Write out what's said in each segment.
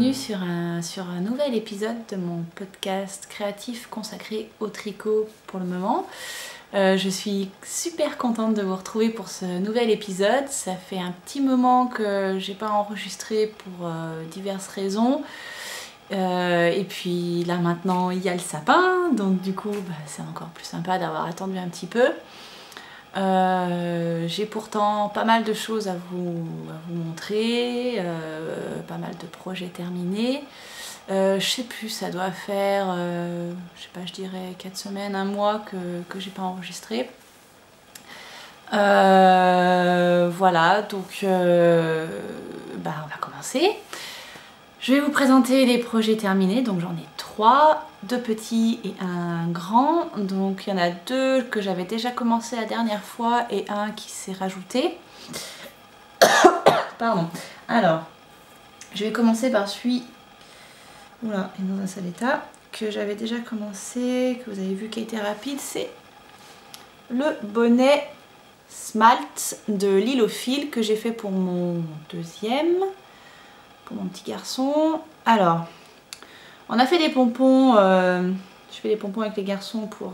bienvenue sur un nouvel épisode de mon podcast créatif consacré au tricot pour le moment. Je suis super contente de vous retrouver pour ce nouvel épisode. Ça fait un petit moment que j'ai pas enregistré pour diverses raisons. Et puis là maintenant il y a le sapin, donc du coup c'est encore plus sympa d'avoir attendu un petit peu. J'ai pourtant pas mal de choses à vous montrer, pas mal de projets terminés. Je sais plus, ça doit faire, je sais pas, je dirais 4 semaines, un mois que j'ai pas enregistré. Voilà, donc on va commencer. Je vais vous présenter les projets terminés, donc j'en ai 3, 2 petits et un grand. Donc il y en a 2 que j'avais déjà commencé la dernière fois et un qui s'est rajouté. Pardon. Alors, je vais commencer par celui, oula, il est dans un sale état, que j'avais déjà commencé, que vous avez vu qui a été rapide, c'est le bonnet Smalt de l'île au fil que j'ai fait pour mon deuxième. Pour mon petit garçon. Alors, on a fait des pompons, je fais des pompons avec les garçons pour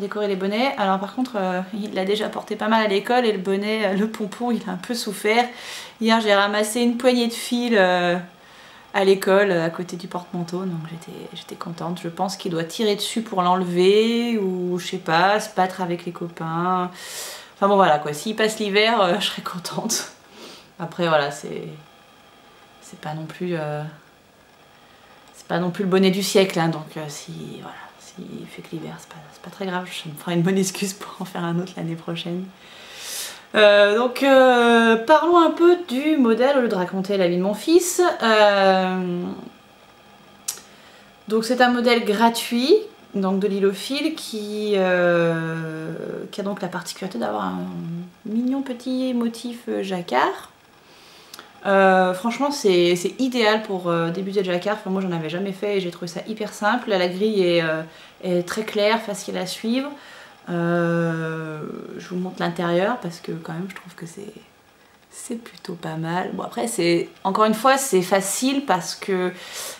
décorer les bonnets. Alors par contre, il l'a déjà porté pas mal à l'école et le bonnet, le pompon, il a un peu souffert. Hier, j'ai ramassé une poignée de fil à l'école, à côté du porte-manteau, donc j'étais contente. Je pense qu'il doit tirer dessus pour l'enlever, ou je sais pas, se battre avec les copains. Enfin bon voilà quoi, s'il passe l'hiver, je serais contente. Après voilà, c'est pas non plus le bonnet du siècle, hein, donc s'il fait que l'hiver, c'est pas très grave, je me ferai une bonne excuse pour en faire un autre l'année prochaine. Donc parlons un peu du modèle au lieu de raconter la vie de mon fils. Donc c'est un modèle gratuit, donc de l'île au fil, qui a donc la particularité d'avoir un mignon petit motif jacquard. Franchement c'est idéal pour débuter le jacquard. Enfin, moi j'en avais jamais fait et j'ai trouvé ça hyper simple. La grille est très claire, facile à suivre. Je vous montre l'intérieur parce que quand même je trouve que c'est plutôt pas mal. Bon après encore une fois c'est facile parce que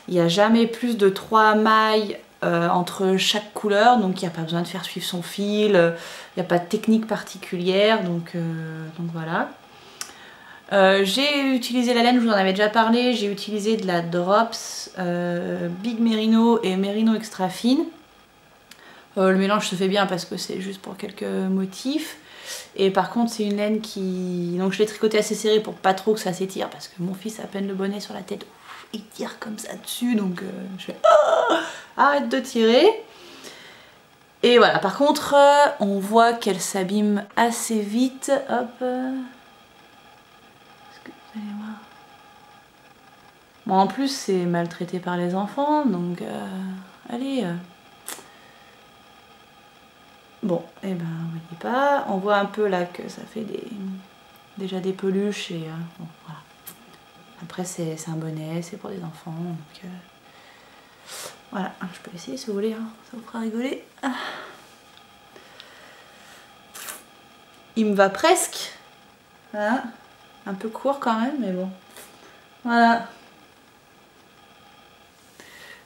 il n'y a jamais plus de 3 mailles entre chaque couleur, donc il n'y a pas besoin de faire suivre son fil, il n'y a pas de technique particulière, donc voilà. J'ai utilisé la laine, je vous en avais déjà parlé, j'ai utilisé de la Drops Big Merino et Merino extra fine. Le mélange se fait bien parce que c'est juste pour quelques motifs. Et par contre c'est une laine qui... Donc je l'ai tricotée assez serrée pour pas trop que ça s'étire, parce que mon fils a à peine le bonnet sur la tête, il tire comme ça dessus, donc je fais oh, arrête de tirer. Et voilà, par contre on voit qu'elle s'abîme assez vite. Hop. Allez voir. Bon, en plus c'est maltraité par les enfants, donc allez. Bon, et ben vous voyez pas, on voit un peu là que ça fait déjà des peluches et bon, voilà. Après c'est un bonnet, c'est pour des enfants, donc voilà, je peux essayer si vous voulez, hein, ça vous fera rigoler. Il me va presque, voilà. Un peu court quand même, mais bon. Voilà.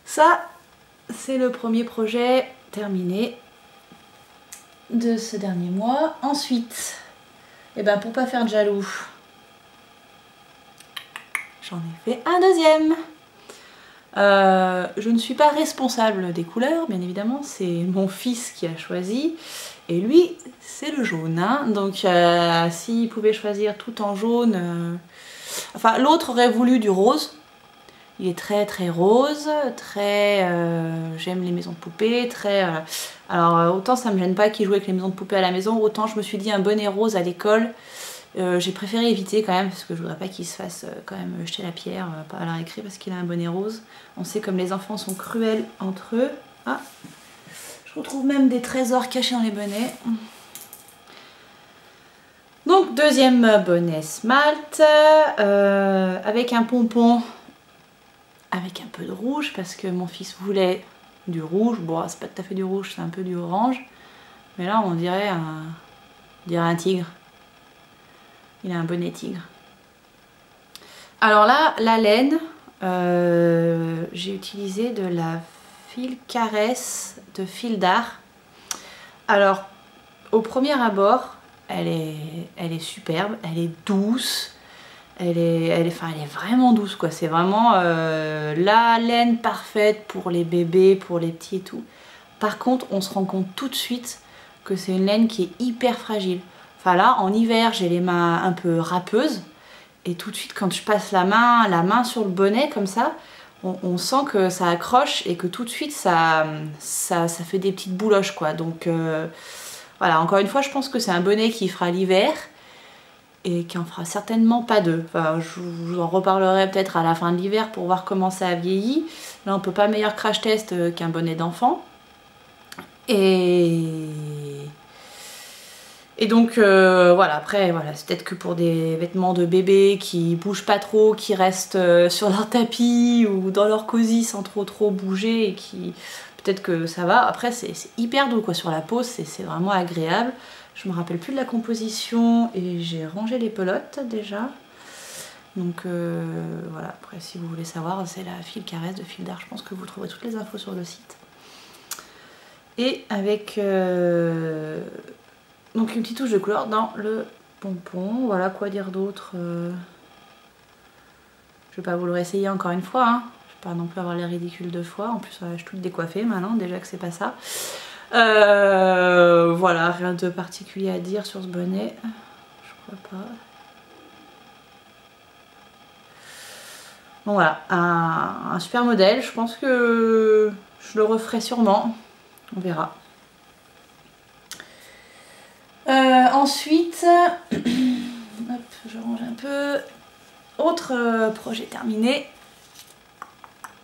Ça, c'est le premier projet terminé de ce dernier mois. Ensuite, et ben pour pas faire de jaloux, j'en ai fait un deuxième. Je ne suis pas responsable des couleurs, bien évidemment, c'est mon fils qui a choisi. Et lui, c'est le jaune, hein. Donc s'il pouvait choisir tout en jaune... Enfin, l'autre aurait voulu du rose. Il est très très rose, très... j'aime les maisons de poupées, très... Alors autant ça me gêne pas qu'il joue avec les maisons de poupées à la maison, autant je me suis dit un bonnet rose à l'école. J'ai préféré éviter quand même, parce que je voudrais pas qu'il se fasse quand même jeter la pierre à la récré parce qu'il a un bonnet rose. On sait comme les enfants sont cruels entre eux. Ah, je retrouve même des trésors cachés dans les bonnets. Donc deuxième bonnet Smalt, avec un pompon avec un peu de rouge, parce que mon fils voulait du rouge. Bon, c'est pas tout à fait du rouge, c'est un peu du orange. Mais là on dirait un tigre. Il a un bonnet tigre. Alors là, la laine, j'ai utilisé de la fil caresse de fil d'art. Alors au premier abord elle est superbe, elle est douce, elle est vraiment douce quoi. C'est vraiment la laine parfaite pour les bébés, pour les petits et tout. Par contre on se rend compte tout de suite que c'est une laine qui est hyper fragile. Enfin là en hiver j'ai les mains un peu râpeuses et tout de suite quand je passe la main sur le bonnet comme ça, on sent que ça accroche et que tout de suite ça fait des petites bouloches quoi. Donc voilà, encore une fois je pense que c'est un bonnet qui fera l'hiver et qui en fera certainement pas deux. Enfin, je vous en reparlerai peut-être à la fin de l'hiver pour voir comment ça a vieilli. Là on peut pas meilleur crash test qu'un bonnet d'enfant. Et donc voilà, après voilà, c'est peut-être que pour des vêtements de bébé qui bougent pas trop, qui restent sur leur tapis ou dans leur cosy sans trop bouger et qui peut-être que ça va. Après c'est hyper doux quoi sur la peau, c'est vraiment agréable. Je me rappelle plus de la composition et j'ai rangé les pelotes déjà. Donc voilà, après si vous voulez savoir, c'est la fil caresse de fil d'art. Je pense que vous trouverez toutes les infos sur le site. Et avec donc une petite touche de couleur dans le pompon. Voilà, quoi dire d'autre. Je vais pas vous le réessayer encore une fois. Hein. Je vais pas non plus avoir l'air ridicule deux fois. En plus, je suis toute décoiffée maintenant, déjà que c'est pas ça. Voilà, rien de particulier à dire sur ce bonnet. Je crois pas. Bon voilà, un super modèle. Je pense que je le referai sûrement. On verra. Ensuite, hop, je range un peu. Autre projet terminé.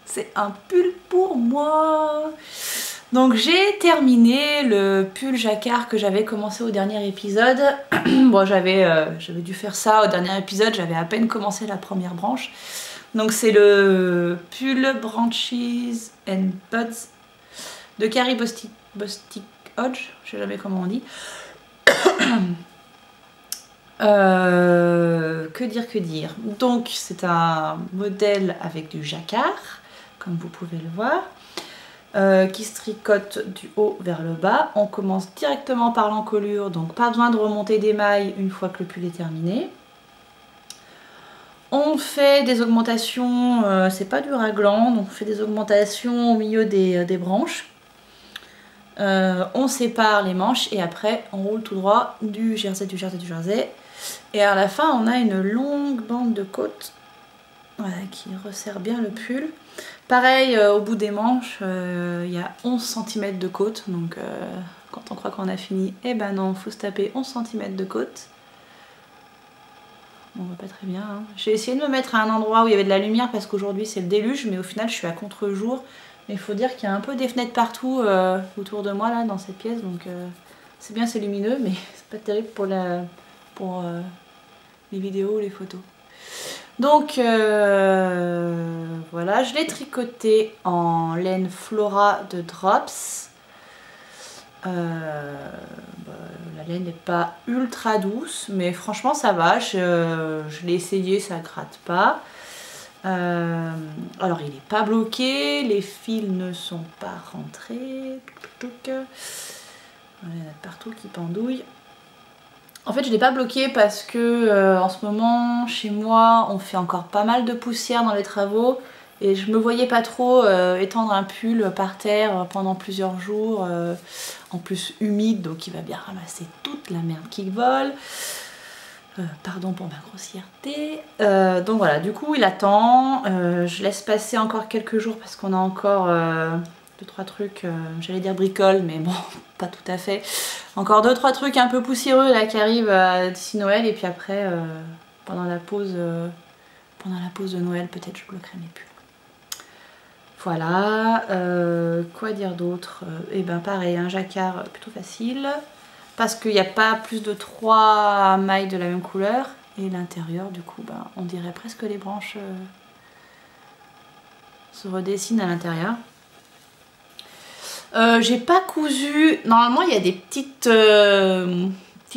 C'est un pull pour moi. Donc j'ai terminé le pull jacquard que j'avais commencé au dernier épisode. Bon, j'avais dû faire ça au dernier épisode, j'avais à peine commencé la première branche. Donc c'est le pull Branches and Buds de Carrie Bostic Hodge, je sais jamais comment on dit. Que dire. Donc c'est un modèle avec du jacquard, comme vous pouvez le voir. Qui se tricote du haut vers le bas. On commence directement par l'encolure, donc pas besoin de remonter des mailles une fois que le pull est terminé. On fait des augmentations, c'est pas du raglan, donc on fait des augmentations au milieu des branches. On sépare les manches et après on roule tout droit du jersey, du jersey, du jersey. Et à la fin on a une longue bande de côte, voilà, qui resserre bien le pull. Pareil, au bout des manches, il y a 11 cm de côte, donc quand on croit qu'on a fini, eh ben non, faut se taper 11 cm de côte. On voit pas très bien. Hein. J'ai essayé de me mettre à un endroit où il y avait de la lumière parce qu'aujourd'hui c'est le déluge, mais au final je suis à contre-jour. Mais il faut dire qu'il y a un peu des fenêtres partout autour de moi là dans cette pièce, donc c'est bien, c'est lumineux, mais c'est pas terrible pour les vidéos ou les photos. Donc voilà, je l'ai tricoté en laine Flora de Drops. La laine n'est pas ultra douce, mais franchement ça va, je l'ai essayé, ça gratte pas. Alors il n'est pas bloqué, les fils ne sont pas rentrés. Il y en a partout qui pendouillent. En fait je ne l'ai pas bloqué parce que en ce moment chez moi on fait encore pas mal de poussière dans les travaux. Et je me voyais pas trop étendre un pull par terre pendant plusieurs jours, en plus humide, donc il va bien ramasser toute la merde qui vole. Pardon pour ma grossièreté. Donc voilà, du coup il attend, je laisse passer encore quelques jours parce qu'on a encore 2-3 trucs, j'allais dire bricoles, mais bon, pas tout à fait. Encore 2-3 trucs un peu poussiéreux là qui arrivent d'ici Noël, et puis après, pendant la pause de Noël, peut-être je bloquerai mes pulls. Voilà, quoi dire d'autre? Et ben pareil, un jacquard plutôt facile, parce qu'il n'y a pas plus de 3 mailles de la même couleur, et l'intérieur du coup, ben, on dirait presque les branches se redessinent à l'intérieur. J'ai pas cousu, normalement il y a des petites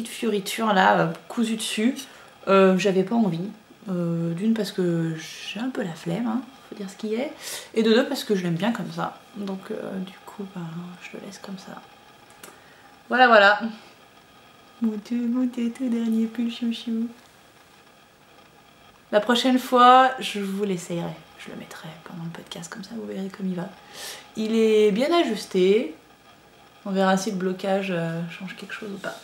fioritures là, cousues dessus, j'avais pas envie, d'une parce que j'ai un peu la flemme, hein. Faut dire ce qui est. Et de 2 parce que je l'aime bien comme ça. Donc du coup, ben, je le laisse comme ça. Voilà, voilà. Mon tout dernier pull chouchou. La prochaine fois, je vous l'essayerai. Je le mettrai pendant le podcast, comme ça vous verrez comme il va. Il est bien ajusté. On verra si le blocage change quelque chose ou pas.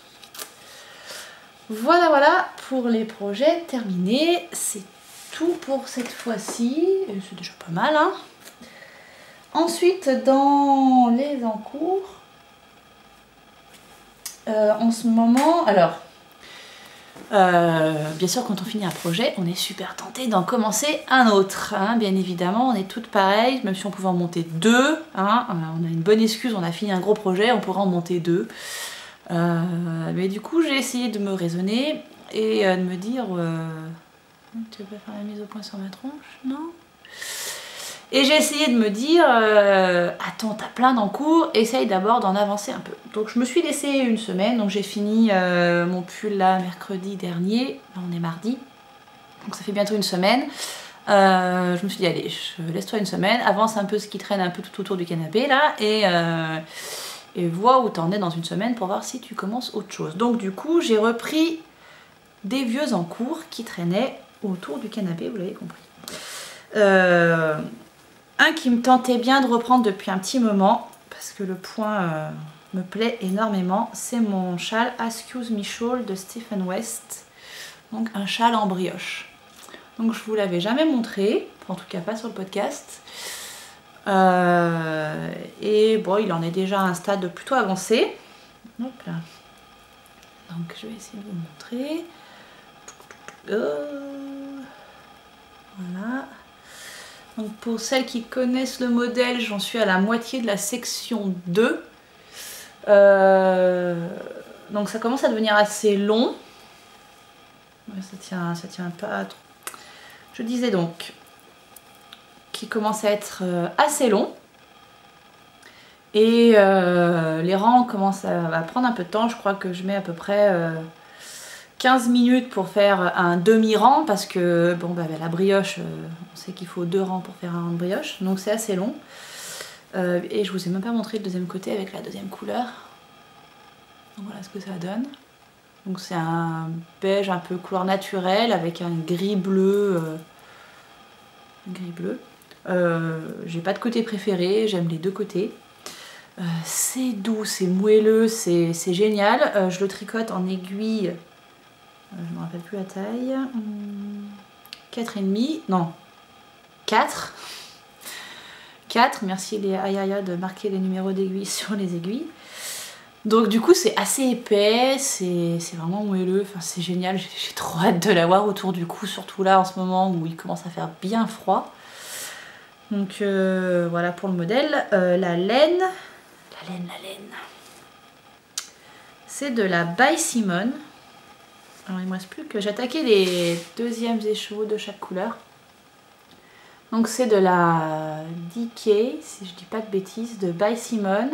Voilà, voilà pour les projets terminés. C'est tout pour cette fois-ci. C'est déjà pas mal, hein. Ensuite, dans les encours, en ce moment, alors... bien sûr, quand on finit un projet, on est super tenté d'en commencer un autre, hein, bien évidemment, on est toutes pareilles, même si on pouvait en monter 2, hein, on a une bonne excuse, on a fini un gros projet, on pourra en monter 2. Mais du coup, j'ai essayé de me raisonner et de me dire... tu veux pas faire la mise au point sur ma tronche? Non? Et j'ai essayé de me dire, attends, t'as plein d'encours, essaye d'abord d'en avancer un peu. Donc je me suis laissé une semaine, donc j'ai fini mon pull là mercredi dernier, là on est mardi, donc ça fait bientôt une semaine. Je me suis dit, allez, laisse-toi une semaine, avance un peu ce qui traîne un peu tout autour du canapé là, et vois où t'en es dans une semaine pour voir si tu commences autre chose. Donc du coup, j'ai repris des vieux encours qui traînaient autour du canapé, vous l'avez compris. Un qui me tentait bien de reprendre depuis un petit moment, parce que le point me plaît énormément, c'est mon châle Excuse Me Shawl de Stephen West. Donc un châle en brioche. Donc je vous l'avais jamais montré, en tout cas pas sur le podcast. Et bon, il en est déjà à un stade plutôt avancé. Hop là. Donc je vais essayer de vous montrer. Voilà. Donc pour celles qui connaissent le modèle, j'en suis à la moitié de la section 2. Donc ça commence à devenir assez long. Ouais, ça tient pas trop. Je disais donc qu'il commence à être assez long. Et les rangs commencent à prendre un peu de temps. Je crois que je mets à peu près 15 minutes pour faire un demi-rang parce que bon, bah, la brioche, on sait qu'il faut 2 rangs pour faire un rang de brioche, donc c'est assez long. Et je vous ai même pas montré le deuxième côté avec la deuxième couleur. Donc voilà ce que ça donne. Donc c'est un beige un peu couleur naturelle avec un gris bleu. J'ai pas de côté préféré, j'aime les deux côtés. C'est doux, c'est moelleux, c'est génial. Je le tricote en aiguille. Je me rappelle plus la taille. 4,5. Non. 4. 4. Merci les Ayaya de marquer les numéros d'aiguille sur les aiguilles. Donc du coup c'est assez épais, c'est vraiment moelleux, enfin, c'est génial, j'ai trop hâte de l'avoir autour du cou, surtout là en ce moment où il commence à faire bien froid. Donc voilà pour le modèle. La laine. C'est de la By Simone. Alors il me reste plus que j'attaquais les deuxièmes écheveaux de chaque couleur. Donc c'est de la DK, si je dis pas de bêtises, de By Simone.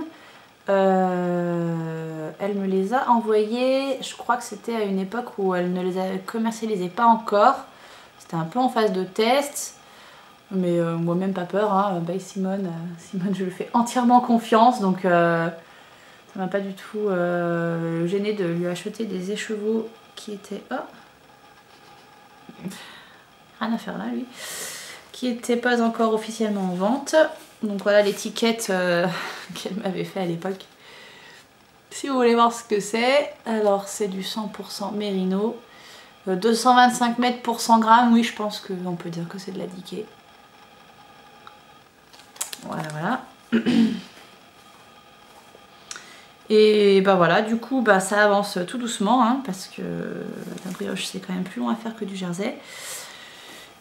Elle me les a envoyés, je crois que c'était à une époque où elle ne les commercialisait pas encore. C'était un peu en phase de test. Mais moi même pas peur, hein. By Simone, Simone je lui fais entièrement confiance, donc ça m'a pas du tout gêné de lui acheter des écheveaux qui étaient... Oh, rien à faire là lui. Qui n'étaient pas encore officiellement en vente. Donc voilà l'étiquette qu'elle m'avait fait à l'époque. Si vous voulez voir ce que c'est, alors c'est du 100% mérino. 225 mètres pour 100 grammes, oui je pense qu'on peut dire que c'est de la DK. Voilà. Et bah voilà, du coup bah ça avance tout doucement, hein, parce que la brioche c'est quand même plus long à faire que du jersey.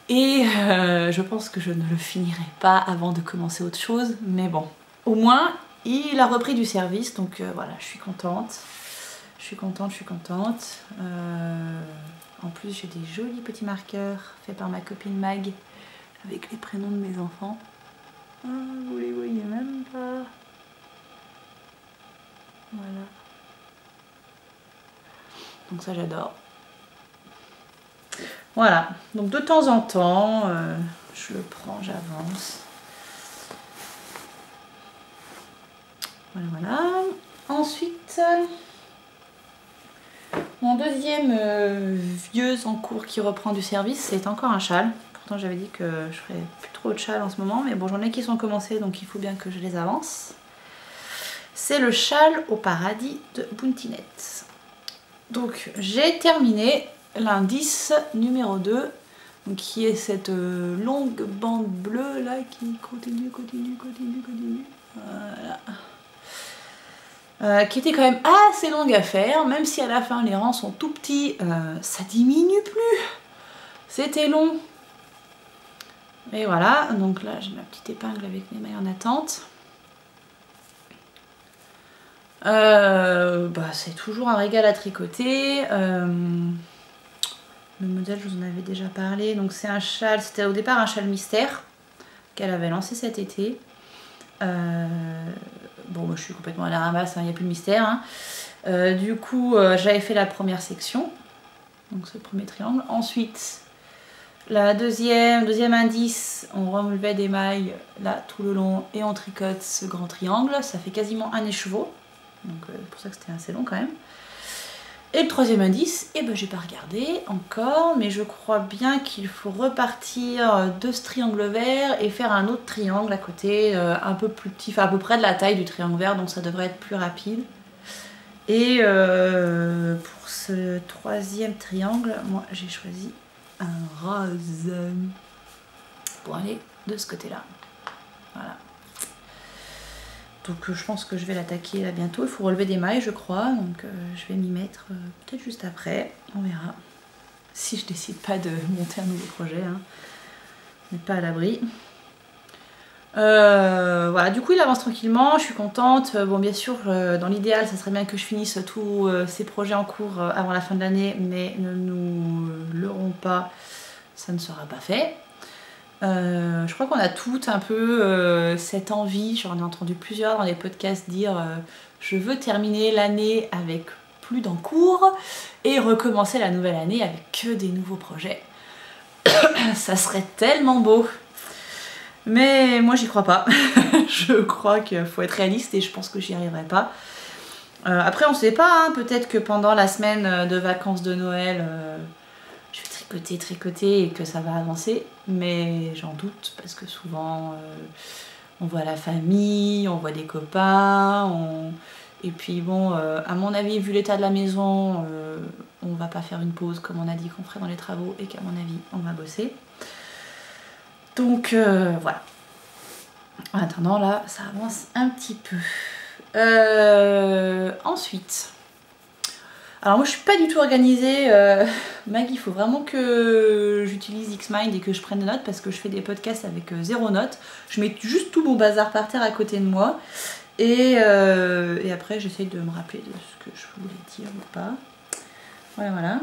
Et je pense que je ne le finirai pas avant de commencer autre chose, mais bon, au moins il a repris du service, donc voilà, je suis contente. Je suis contente. En plus j'ai des jolis petits marqueurs faits par ma copine Mag avec les prénoms de mes enfants. Vous les voyez même pas. Voilà. Donc ça j'adore. Voilà. Donc de temps en temps, je le prends, j'avance. Voilà, voilà. Ensuite, mon deuxième vieuse en cours qui reprend du service, c'est encore un châle. Pourtant j'avais dit que je ferais plus trop de châles en ce moment, mais bon, j'en ai qui sont commencés, donc il faut bien que je les avance. C'est le châle au paradis de Buntinet. Donc j'ai terminé l'indice numéro 2, donc, qui est cette longue bande bleue là qui continue. Voilà. Qui était quand même assez longue à faire, même si à la fin les rangs sont tout petits, ça diminue plus. C'était long. Et voilà, donc là j'ai ma petite épingle avec mes mailles en attente. C'est toujours un régal à tricoter. Le modèle, je vous en avais déjà parlé. Donc c'est un châle, c'était au départ un châle mystère qu'elle avait lancé cet été. Bon, moi je suis complètement à la ramasse, il n'y a plus de mystère. Hein. Du coup, j'avais fait la première section, donc ce premier triangle. Ensuite, la deuxième indice, on relevait des mailles là tout le long et on tricote ce grand triangle. Ça fait quasiment un écheveau, donc c'est pour ça que c'était assez long quand même. Et le troisième indice, j'ai pas regardé encore, mais je crois bien qu'il faut repartir de ce triangle vert et faire un autre triangle à côté, un peu plus petit, enfin à peu près de la taille du triangle vert, donc ça devrait être plus rapide. Et pour ce troisième triangle, moi j'ai choisi un rose pour aller de ce côté-là. Voilà. Donc je pense que je vais l'attaquer là bientôt. Il faut relever des mailles je crois. Donc je vais m'y mettre peut-être juste après. On verra. Si je décide pas de monter un nouveau projet. Hein. On n'est pas à l'abri. Voilà, du coup il avance tranquillement. Je suis contente. Bon bien sûr, dans l'idéal, ça serait bien que je finisse tous ces projets en cours avant la fin de l'année. Mais ne nous leurrons pas, ça ne sera pas fait. Je crois qu'on a toutes un peu cette envie, j'en ai entendu plusieurs dans les podcasts dire je veux terminer l'année avec plus d'en cours et recommencer la nouvelle année avec que des nouveaux projets. Ça serait tellement beau, mais moi j'y crois pas. Je crois qu'il faut être réaliste et je pense que j'y arriverai pas. Après on sait pas, hein, peut-être que pendant la semaine de vacances de Noël je vais tricoter et que ça va avancer, mais j'en doute parce que souvent on voit la famille, on voit des copains, et puis bon, à mon avis, vu l'état de la maison, on va pas faire une pause comme on a dit qu'on ferait dans les travaux et qu'à mon avis, on va bosser. Donc voilà. En attendant, là, ça avance un petit peu. Ensuite... Alors moi je suis pas du tout organisée, Maggie, il faut vraiment que j'utilise Xmind et que je prenne des notes parce que je fais des podcasts avec 0 notes. Je mets juste tout mon bazar par terre à côté de moi et après j'essaye de me rappeler de ce que je voulais dire ou pas. Voilà, voilà.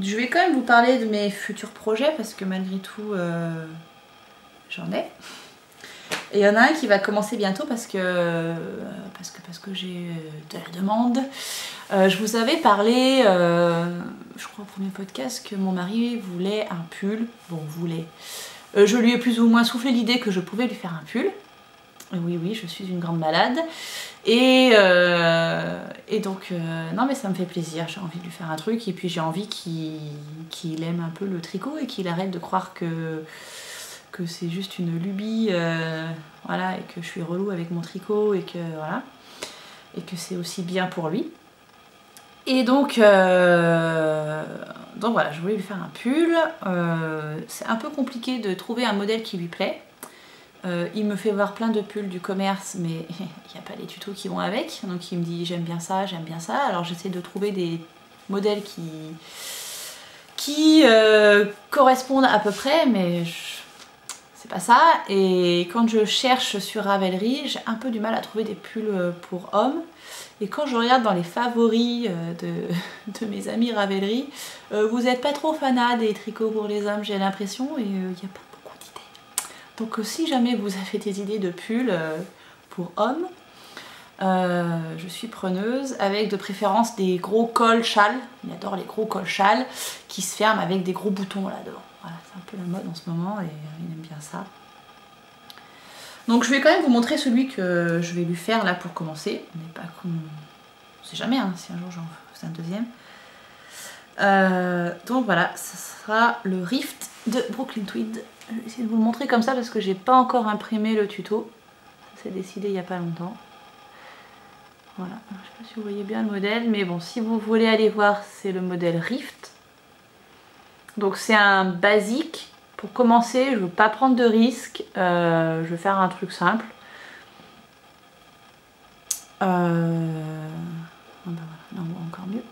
Je vais quand même vous parler de mes futurs projets parce que malgré tout j'en ai. Et il y en a un qui va commencer bientôt parce que j'ai de la demande. Je vous avais parlé, je crois au premier podcast, que mon mari voulait un pull. Bon, voulait. Je lui ai plus ou moins soufflé l'idée que je pouvais lui faire un pull. Oui, oui, je suis une grande malade. Et donc, non mais ça me fait plaisir, j'ai envie de lui faire un truc. Et puis j'ai envie qu'il aime un peu le tricot et qu'il arrête de croire que c'est juste une lubie, voilà, et que je suis relou avec mon tricot et que voilà, et que c'est aussi bien pour lui. Et donc voilà, je voulais lui faire un pull. C'est un peu compliqué de trouver un modèle qui lui plaît. Il me fait voir plein de pulls du commerce, mais il n'y a pas les tutos qui vont avec. Donc il me dit j'aime bien ça, j'aime bien ça. Alors j'essaie de trouver des modèles qui correspondent à peu près, mais c'est pas ça. Et quand je cherche sur Ravelry, j'ai un peu du mal à trouver des pulls pour hommes. Et quand je regarde dans les favoris de mes amis Ravelry, vous n'êtes pas trop fanat des tricots pour les hommes, j'ai l'impression, et il n'y a pas beaucoup d'idées. Donc si jamais vous avez des idées de pulls pour hommes, je suis preneuse, avec de préférence des gros cols châles. J'adore les gros cols châles qui se ferment avec des gros boutons là-dedans. Voilà, c'est un peu la mode en ce moment et il aime bien ça. Donc je vais quand même vous montrer celui que je vais lui faire là pour commencer. On n'est pas con... On sait jamais hein, si un jour j'en fais un deuxième. Donc voilà, ce sera le Rift de Brooklyn Tweed. Je vais essayer de vous le montrer comme ça parce que j'ai pas encore imprimé le tuto. Ça s'est décidé il n'y a pas longtemps. Voilà, je sais pas si vous voyez bien le modèle, mais bon, si vous voulez aller voir, c'est le modèle Rift. Donc c'est un basique. Pour commencer, je ne veux pas prendre de risques. Je vais faire un truc simple. Oh ben voilà, non, encore mieux.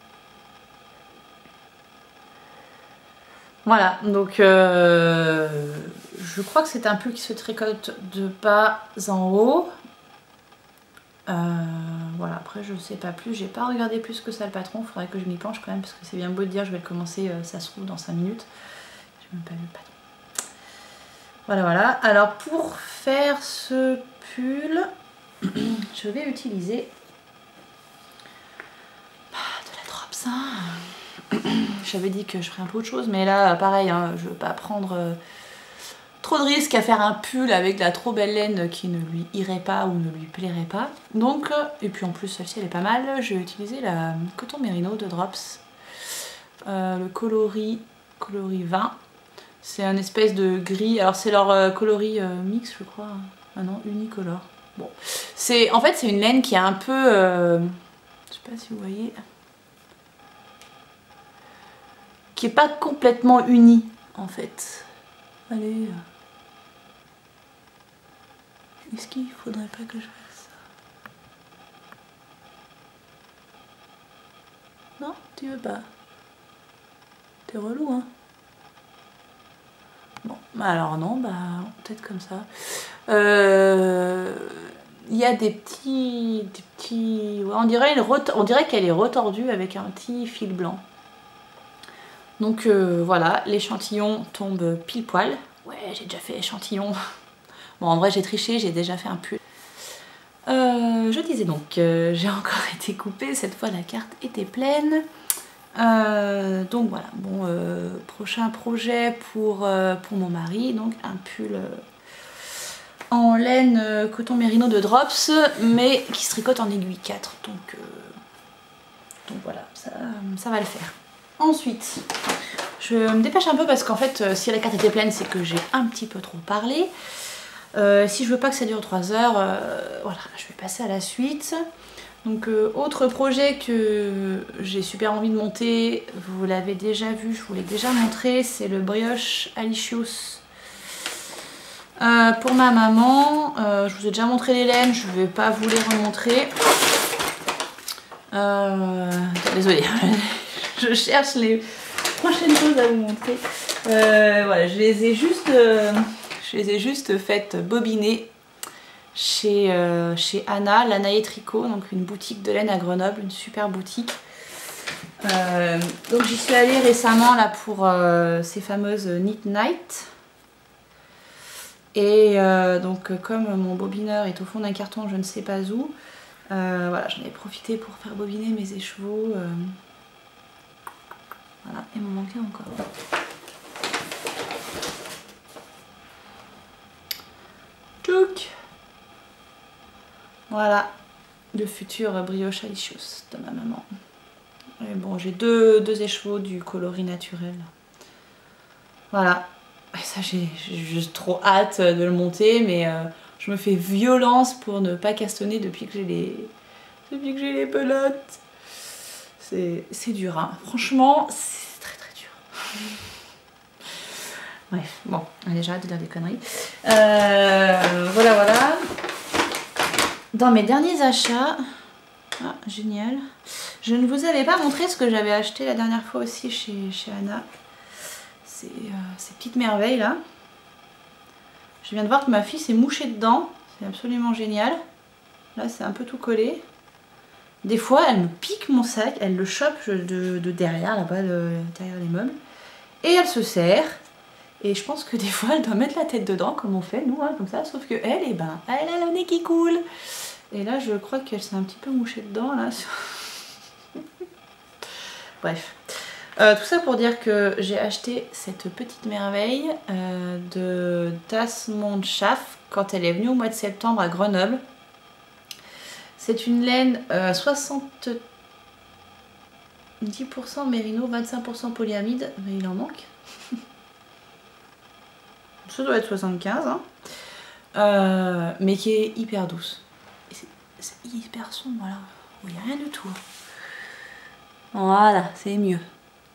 Voilà, donc je crois que c'est un pull qui se tricote de bas en haut. Voilà, après je sais pas plus, j'ai pas regardé plus que ça le patron, faudrait que je m'y penche quand même parce que c'est bien beau de dire je vais le commencer, ça se trouve dans 5 minutes. J'ai même pas vu le patron. Voilà, voilà. Alors pour faire ce pull, je vais utiliser de la Drops. J'avais dit que je ferais un peu autre chose, mais là pareil, hein, je veux pas prendre trop de risques à faire un pull avec de la trop belle laine qui ne lui irait pas ou ne lui plairait pas. Donc, et puis en plus celle-ci elle est pas mal, je vais utiliser la coton mérino de Drops, le coloris 20. C'est un espèce de gris, alors c'est leur coloris mix je crois, ah non unicolore. Bon, en fait c'est une laine qui est un peu, je sais pas si vous voyez, qui est pas complètement unie en fait. Allez. Est-ce qu'il faudrait pas que je fasse ça? Non, tu veux pas. T'es relou, hein? Bon, alors non, bah peut-être comme ça. Il y a des petits... Ouais, on dirait qu'elle est retordue avec un petit fil blanc. Donc voilà, l'échantillon tombe pile poil. Ouais, j'ai déjà fait l'échantillon. Bon, en vrai, j'ai triché, j'ai déjà fait un pull. Je disais donc, j'ai encore été coupée, cette fois la carte était pleine. Donc voilà, bon, prochain projet pour mon mari, donc un pull en laine coton mérino de Drops, mais qui se tricote en aiguille 4, donc voilà, ça va le faire. Ensuite, je me dépêche un peu parce qu'en fait, si la carte était pleine, c'est que j'ai un petit peu trop parlé. Si je veux pas que ça dure 3 heures, voilà, je vais passer à la suite. Donc autre projet que j'ai super envie de monter, vous l'avez déjà vu, je vous l'ai déjà montré, c'est le brioche Alicious pour ma maman. Je vous ai déjà montré les laines, je vais pas vous les remontrer. Désolée, je cherche les prochaines choses à vous montrer. Voilà, je les ai juste faites bobiner chez Anna, l'Anaïe Tricot, donc une boutique de laine à Grenoble, une super boutique. Donc j'y suis allée récemment là pour ces fameuses Knit Night. Et donc comme mon bobineur est au fond d'un carton, je ne sais pas où, voilà, j'en ai profité pour faire bobiner mes écheveaux. Voilà, il m'en manquait encore. Tchouk! Voilà, le futur brioche Alicious de ma maman. Et bon, j'ai deux écheveaux du coloris naturel. Voilà. Et ça, j'ai juste trop hâte de le monter, mais je me fais violence pour ne pas castonner depuis que j'ai les pelotes. C'est dur, hein. Franchement, c'est très très dur. Bref, bon, allez, j'arrête de dire des conneries. Voilà, voilà. Dans mes derniers achats, ah, génial, je ne vous avais pas montré ce que j'avais acheté la dernière fois aussi chez Anna. Ces petites merveilles là. Je viens de voir que ma fille s'est mouchée dedans, c'est absolument génial. Là c'est un peu tout collé. Des fois elle me pique mon sac, elle le chope de derrière, là-bas, derrière les meubles. Et elle se serre. Et je pense que des fois elle doit mettre la tête dedans comme on fait nous, hein, comme ça, sauf que elle, eh ben, elle a le nez qui coule. Et là je crois qu'elle s'est un petit peu mouchée dedans là. Bref. Tout ça pour dire que j'ai acheté cette petite merveille de Das Mondschaf quand elle est venue au mois de septembre à Grenoble. C'est une laine 70% mérino, 25% polyamide, mais il en manque. Ça doit être 75, hein. Mais qui est hyper douce. C'est hyper sombre, voilà. Il n'y a rien du tout. Voilà, c'est mieux.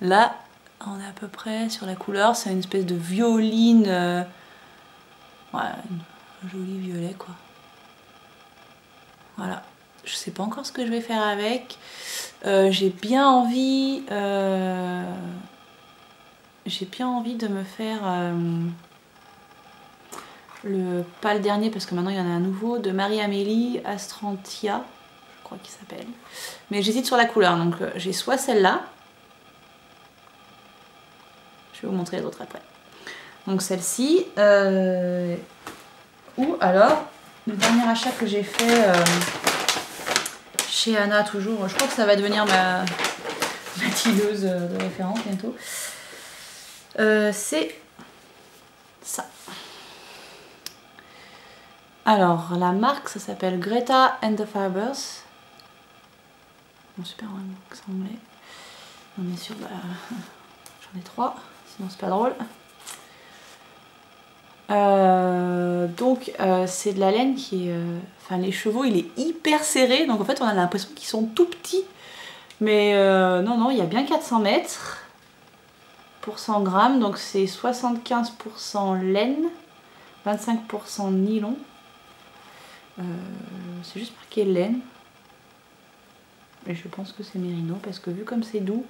Là, on est à peu près sur la couleur, c'est une espèce de violine, ouais, un joli violet quoi. Voilà, je sais pas encore ce que je vais faire avec. J'ai bien envie de me faire pas le dernier parce que maintenant il y en a un nouveau, de Marie-Amélie Astrantia, je crois qu'il s'appelle. Mais j'hésite sur la couleur, donc j'ai soit celle-là. Je vais vous montrer les autres après. Donc celle-ci, ou alors le dernier achat que j'ai fait chez Anna toujours, je crois que ça va devenir ma tilleuse de référence bientôt. C'est ça. Alors la marque ça s'appelle Greta and the Fibers. Bon, super accent anglais. On est sûr, j'en ai 3. Sinon c'est pas drôle. C'est de la laine qui est... Enfin les chevaux il est hyper serré. Donc en fait on a l'impression qu'ils sont tout petits. Mais non, il y a bien 400 mètres pour 100 grammes. Donc c'est 75% laine, 25% nylon. C'est juste marqué laine. Et je pense que c'est mérino parce que vu comme c'est doux...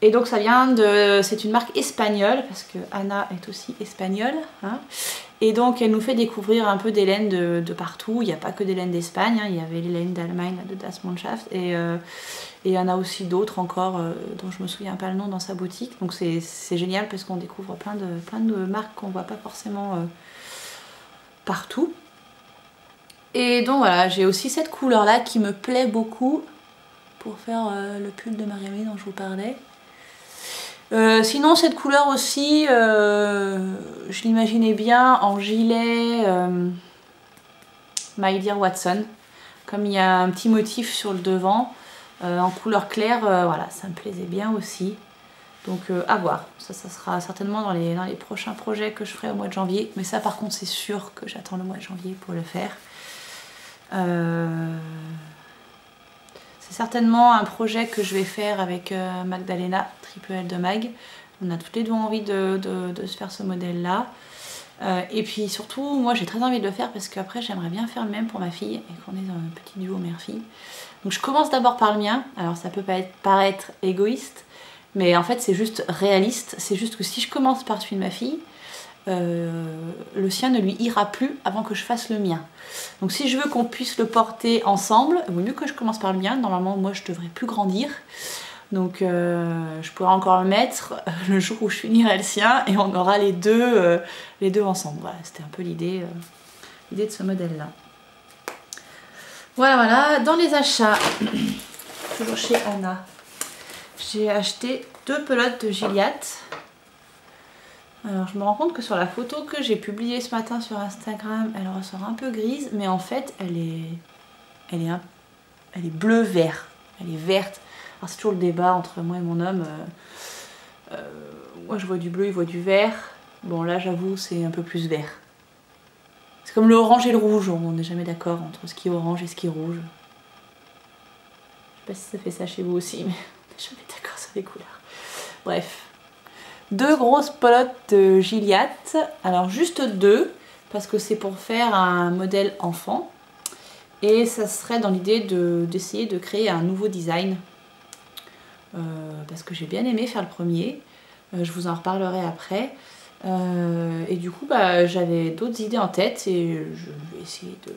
Et donc ça vient de... C'est une marque espagnole parce que Anna est aussi espagnole. Hein, et donc elle nous fait découvrir un peu des laines de partout. Il n'y a pas que des laines d'Espagne. Hein, il y avait les laines d'Allemagne de Das Mondschaf. Et il y en a aussi d'autres encore dont je me souviens pas le nom dans sa boutique. Donc c'est génial parce qu'on découvre plein de marques qu'on voit pas forcément partout. Et donc voilà, j'ai aussi cette couleur là qui me plaît beaucoup pour faire le pull de Marie-Amélie dont je vous parlais. Sinon cette couleur aussi, je l'imaginais bien en gilet My Dear Watson. Comme il y a un petit motif sur le devant, en couleur claire, voilà, ça me plaisait bien aussi. Donc à voir, ça sera certainement dans les prochains projets que je ferai au mois de janvier. Mais ça par contre c'est sûr que j'attends le mois de janvier pour le faire. C'est certainement un projet que je vais faire avec Magdalena, Triple L de Mag. On a toutes les deux envie de se faire ce modèle là. Et puis surtout, moi j'ai très envie de le faire parce qu'après j'aimerais bien faire le même pour ma fille et qu'on est dans un petit duo mère-fille. Donc je commence d'abord par le mien. Alors ça peut paraître égoïste, mais en fait c'est juste réaliste. C'est juste que si je commence par celui de ma fille, le sien ne lui ira plus avant que je fasse le mien. Donc si je veux qu'on puisse le porter ensemble, il vaut mieux que je commence par le mien. Normalement moi je devrais plus grandir, donc je pourrais encore le mettre le jour où je finirai le sien et on aura les deux ensemble. Voilà, c'était un peu l'idée de ce modèle là. Voilà, dans les achats toujours chez Anna, j'ai acheté 2 pelotes de Gilliatt. Alors je me rends compte que sur la photo que j'ai publiée ce matin sur Instagram, elle ressort un peu grise, mais en fait elle est bleu-vert, elle est verte. Alors c'est toujours le débat entre moi et mon homme, moi je vois du bleu, il voit du vert. Bon là j'avoue c'est un peu plus vert. C'est comme le orange et le rouge, on n'est jamais d'accord entre ce qui est orange et ce qui est rouge. Je sais pas si ça fait ça chez vous aussi, mais on n'est jamais d'accord sur les couleurs. Bref. 2 grosses pelotes de Gilliatt, alors juste 2 parce que c'est pour faire un modèle enfant et ça serait dans l'idée d'essayer de créer un nouveau design parce que j'ai bien aimé faire le premier, je vous en reparlerai après et du coup j'avais d'autres idées en tête et je vais essayer de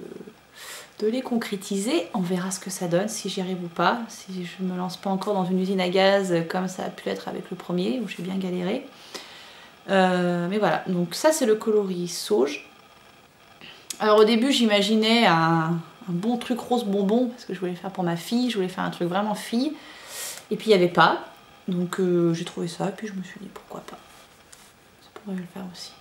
les concrétiser. On verra ce que ça donne, si j'y arrive ou pas, si je me lance pas encore dans une usine à gaz comme ça a pu être avec le premier où j'ai bien galéré. Mais voilà, donc ça c'est le coloris sauge. Alors au début j'imaginais un bon truc rose bonbon parce que je voulais faire pour ma fille, je voulais faire un truc vraiment fille et puis il n'y avait pas. Donc j'ai trouvé ça et puis je me suis dit pourquoi pas. Ça pourrait le faire aussi.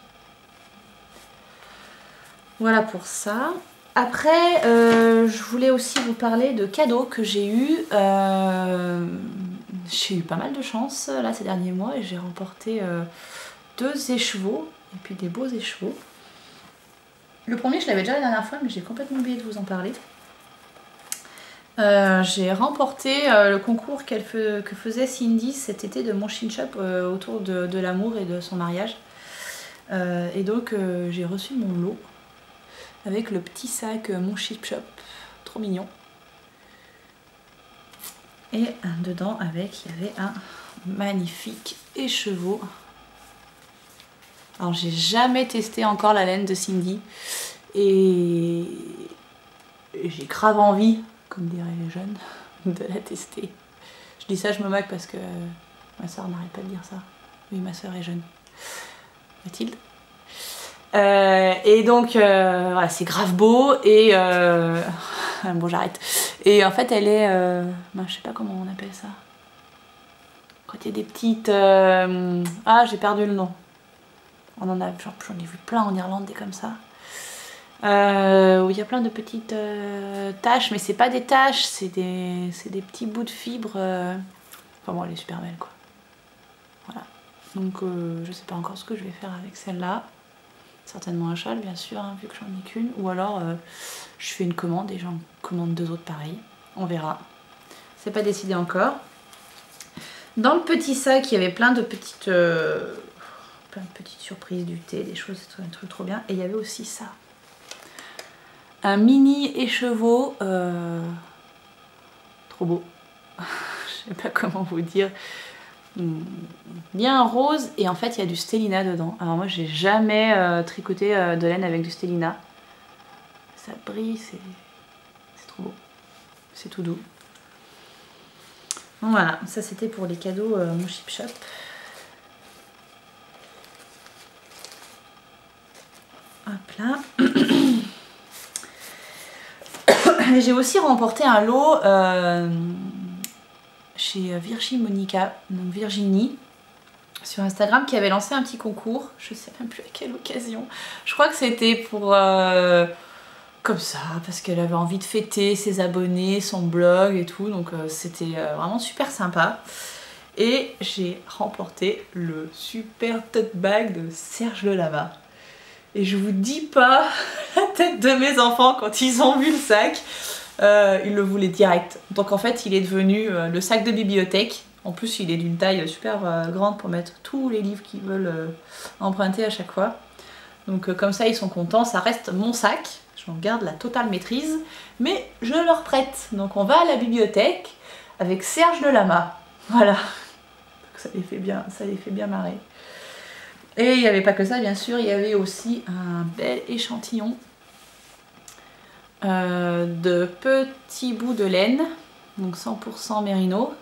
Voilà pour ça. Après, je voulais aussi vous parler de cadeaux que j'ai eu. J'ai eu pas mal de chance là ces derniers mois et j'ai remporté 2 écheveaux et puis des beaux écheveaux. Le premier, je l'avais déjà la dernière fois, mais j'ai complètement oublié de vous en parler. J'ai remporté le concours que faisait Cindy cet été de Mon Chin Shop autour de l'amour et de son mariage. Et donc j'ai reçu mon lot avec le petit sac Mon Chin Shop, trop mignon. Et dedans il y avait un magnifique écheveau. Alors j'ai jamais testé encore la laine de Cindy et j'ai grave envie, comme diraient les jeunes, de la tester. Je dis ça, je me moque parce que ma soeur n'arrête pas de dire ça. Oui, ma soeur est jeune. Mathilde. Et donc voilà, c'est grave beau et bon, j'arrête. Et en fait elle est je sais pas comment on appelle ça, quand il y a des petites ah, j'ai perdu le nom. On en a, j'en ai vu plein en Irlande, des comme ça, où il y a plein de petites taches, mais c'est pas des taches, c'est des petits bouts de fibres. Enfin bon, elle est super belle quoi. Voilà, donc je sais pas encore ce que je vais faire avec celle-là. Certainement un châle bien sûr, hein, vu que j'en ai qu'une, ou alors je fais une commande et j'en commande 2 autres pareils, on verra, c'est pas décidé encore. Dans le petit sac il y avait plein de petites surprises, du thé, des choses, des trucs trop bien, et il y avait aussi ça, un mini écheveau trop beau. Je sais pas comment vous dire, bien rose, et en fait il y a du stélina dedans. Alors moi j'ai jamais tricoté de laine avec du stélina. Ça brille, c'est trop beau, c'est tout doux. Donc voilà, ça c'était pour les cadeaux Mon Chip Shop. Hop là. J'ai aussi remporté un lot chez Virginie Monica, donc Virginie, sur Instagram, qui avait lancé un petit concours. Je sais même plus à quelle occasion. Je crois que c'était pour comme ça, parce qu'elle avait envie de fêter ses abonnés, son blog et tout. Donc c'était vraiment super sympa. Et j'ai remporté le super tote bag de Serge Lelama. Et je vous dis pas la tête de mes enfants quand ils ont vu le sac. Ils le voulaient direct. Donc en fait il est devenu le sac de bibliothèque. En plus il est d'une taille super grande pour mettre tous les livres qu'ils veulent emprunter à chaque fois. Donc comme ça ils sont contents, ça reste mon sac. J'en garde la totale maîtrise. Mais je leur prête. Donc on va à la bibliothèque avec Serge Lelama. Voilà. Donc ça les fait bien marrer. Et il n'y avait pas que ça, bien sûr, il y avait aussi un bel échantillon de petits bouts de laine, donc 100% mérino,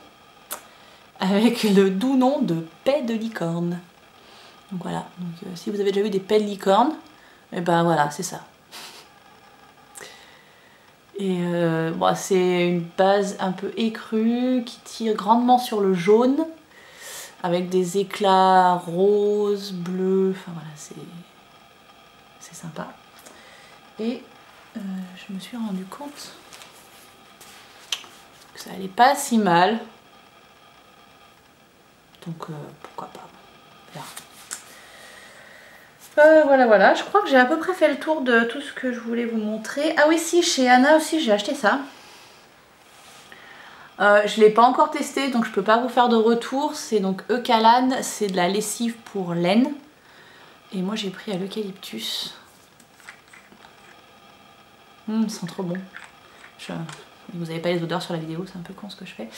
avec le doux nom de paix de licorne. Donc voilà, donc, si vous avez déjà vu des paix de licorne, et ben voilà, c'est ça. Et bon, c'est une base un peu écrue qui tire grandement sur le jaune, avec des éclats roses, bleus, enfin voilà, c'est sympa. Et je me suis rendu compte que ça allait pas si mal. Donc pourquoi pas. Voilà, je crois que j'ai à peu près fait le tour de tout ce que je voulais vous montrer. Ah oui, si, chez Anna aussi j'ai acheté ça. Je ne l'ai pas encore testé, donc je ne peux pas vous faire de retour. C'est donc Eucalan, c'est de la lessive pour laine. Et moi j'ai pris à l'eucalyptus. Ça sent trop bon. Vous n'avez pas les odeurs sur la vidéo, c'est un peu con ce que je fais.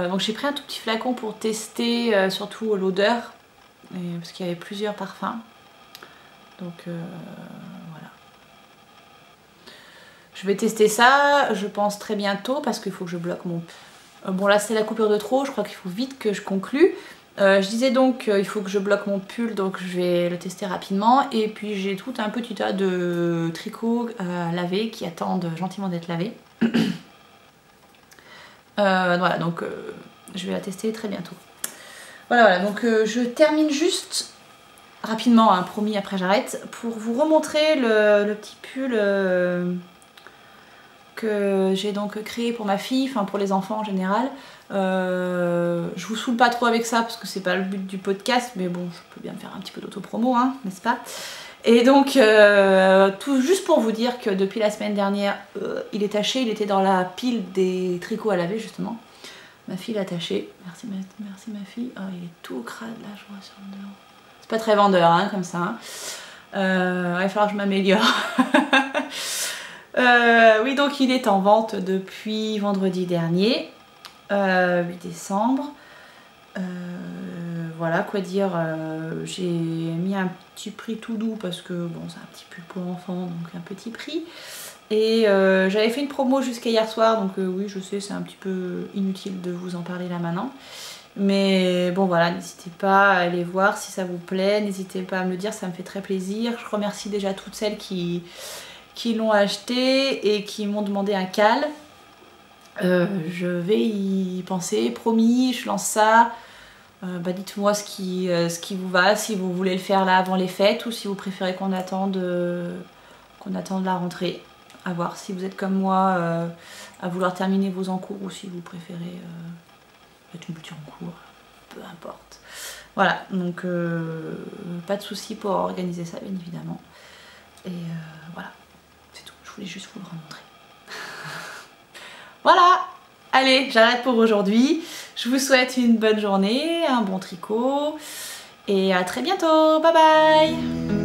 Donc j'ai pris un tout petit flacon pour tester surtout l'odeur, parce qu'il y avait plusieurs parfums. Donc voilà. Je vais tester ça, je pense très bientôt, parce qu'il faut que je bloque mon... bon là c'est la coupure de trop, je crois qu'il faut vite que je conclue. Je disais donc il faut que je bloque mon pull, donc je vais le tester rapidement. Et puis j'ai tout un petit tas de tricots à laver qui attendent gentiment d'être lavés. Voilà, donc je vais la tester très bientôt. Voilà, donc je termine juste rapidement, hein, promis, après j'arrête, pour vous remontrer le petit pull que j'ai donc créé pour ma fille, enfin pour les enfants en général. Je vous saoule pas trop avec ça parce que c'est pas le but du podcast, mais bon, je peux bien faire un petit peu d'auto-promo, hein, n'est-ce pas? Et donc, tout juste pour vous dire que depuis la semaine dernière, il est taché, il était dans la pile des tricots à laver justement. Ma fille l'a taché. Merci ma fille. Oh, il est tout crade là, je vois sur le dehors. C'est pas très vendeur, hein, comme ça. Hein. Il va falloir que je m'améliore. Oui, donc il est en vente depuis vendredi dernier, 8 décembre. Voilà, quoi dire, j'ai mis un petit prix tout doux parce que bon, c'est un petit pull pour enfant, donc un petit prix. Et j'avais fait une promo jusqu'à hier soir, donc oui, je sais, c'est un petit peu inutile de vous en parler là maintenant. Mais bon, voilà, n'hésitez pas à aller voir si ça vous plaît, n'hésitez pas à me le dire, ça me fait très plaisir. Je remercie déjà toutes celles qui l'ont acheté et qui m'ont demandé un cal. Je vais y penser, promis, je lance ça. Dites-moi ce qui vous va, si vous voulez le faire là avant les fêtes ou si vous préférez qu'on attende la rentrée. À voir si vous êtes comme moi à vouloir terminer vos encours ou si vous préférez être une culture en cours, peu importe. Voilà, donc pas de souci pour organiser ça bien évidemment. Et voilà, c'est tout, je voulais juste vous le remontrer. Voilà, allez, j'arrête pour aujourd'hui. Je vous souhaite une bonne journée, un bon tricot et à très bientôt. Bye bye!